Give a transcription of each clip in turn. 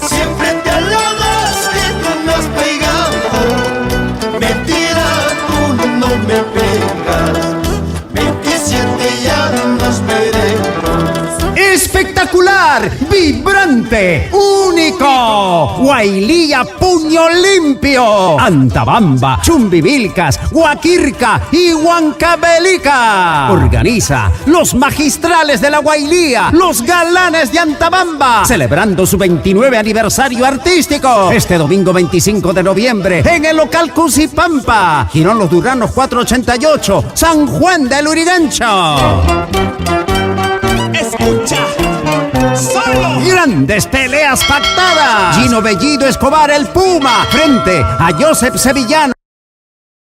Siempre te alabas que tú me has pegado. Mentira, tú no me pegas. 27 años veremos. ¡Espectacular! ¡Vibrante! ¡Único! Guailía Puño Limpio. Antabamba, Chumbivilcas, Guaquirca y Huancavelica. Organiza los magistrales de la Guailía, los galanes de Antabamba, celebrando su 29 aniversario artístico. Este domingo 25 de noviembre en el local Cusipampa, Girón Los Duranos 488, San Juan del Urigancho. Escucha, solo. Grandes peleas pactadas. Gino Bellido Escobar el Puma frente a Joseph Sevillano.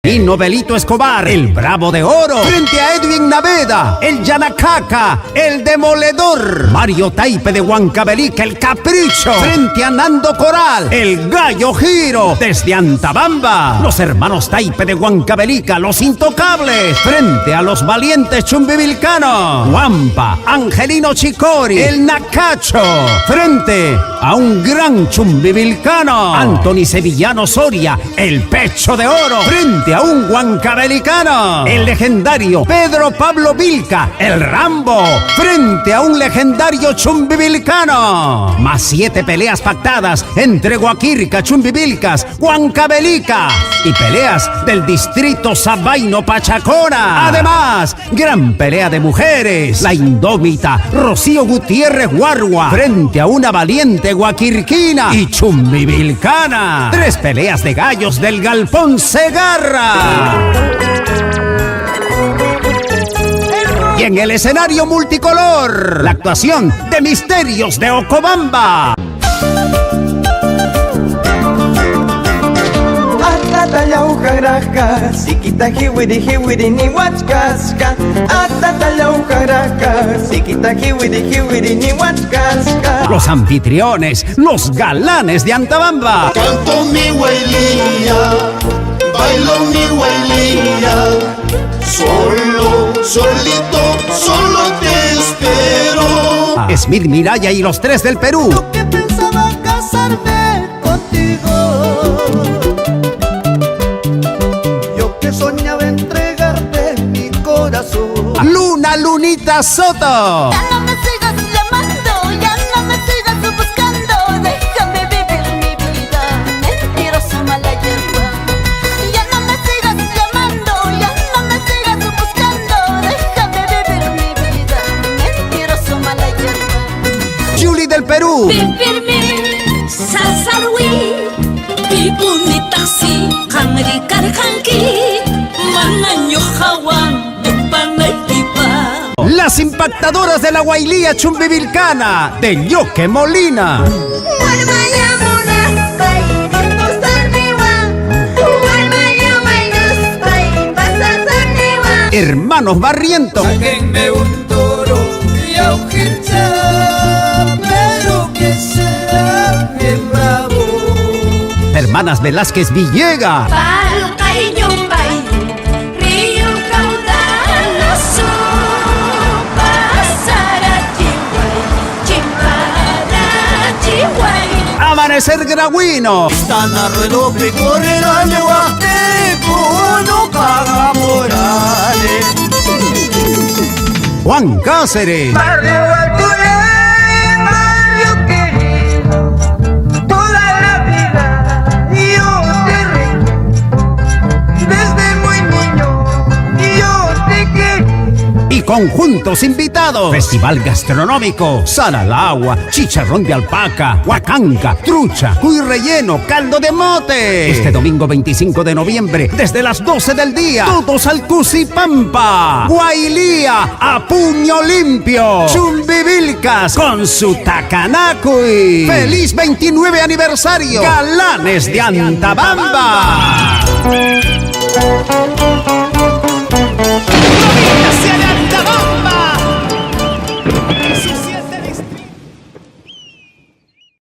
Y Novelito Escobar, el Bravo de Oro, frente a Edwin Naveda, el Yanacaca, el Demoledor. Mario Taipe de Huancavelica, el Capricho, frente a Nando Coral, el Gallo Giro, desde Antabamba. Los hermanos Taipe de Huancavelica, los Intocables, frente a los valientes chumbivilcanos. Huampa, Angelino Chicori, el Nacacho, frente a un gran chumbivilcano. Anthony Sevillano Soria, el Pecho de Oro, frente a un huancavelicano. El legendario Pedro Pablo Vilca, el Rambo, frente a un legendario chumbivilcano. Más 7 peleas pactadas entre Guaquirca, Chumbivilcas, Huancavelica y peleas del distrito Sabaino Pachacona. Además, gran pelea de mujeres. La indómita Rocío Gutiérrez Guargua frente a una valiente guaquirquina y chumbivilcana. 3 peleas de gallos del Galpón Segarra. Y en el escenario multicolor, la actuación de Misterios de Ocobamba. Los anfitriones, los galanes de Antabamba. Canto mi Guailía, bailo mi Guailía. Solito, solo te espero. Smith Miraya y los 3 del Perú. Yo que pensaba casarme contigo, yo que soñaba entregarte mi corazón. Luna Lunita Soto. Ya no me sigas llamando, ya no me sigas buscando. Déjame vivir mi vida, mentirosa mala hierba. Ya no me sigas llamando, ya no me sigas buscando. Déjame vivir mi vida, mentirosa mala hierba. Julie del Perú. Pipirmi, sasarwi, pipunitassi, kangrikar kanki, mananyo hawan, yupanaytipa. Las impactadoras de la Guailía Chumbivilcana de Yoque Molina. Hermanos Barrientos. Sáquenme un toro y aujita, pero que sea bien bravo. Hermanas Velázquez Villega. Amanecer Gragüino. Sana relope correrá llevaste no caga morales. Juan Cáceres. Barrio Alturé, barrio querido, toda la vida yo te recuerdo. Desde muy niño yo te quería. Y conjuntos invitados. Festival gastronómico. Sal al agua, chicharrón de alpaca, huacanca, trucha, cuy relleno, caldo de mote. Este domingo 25 de noviembre, desde las 12 del día, todos al Cusipampa. Guailía a puño limpio. Chumbivilcas con su tacanacuy. ¡Feliz 29 aniversario! Galanes de Antabamba.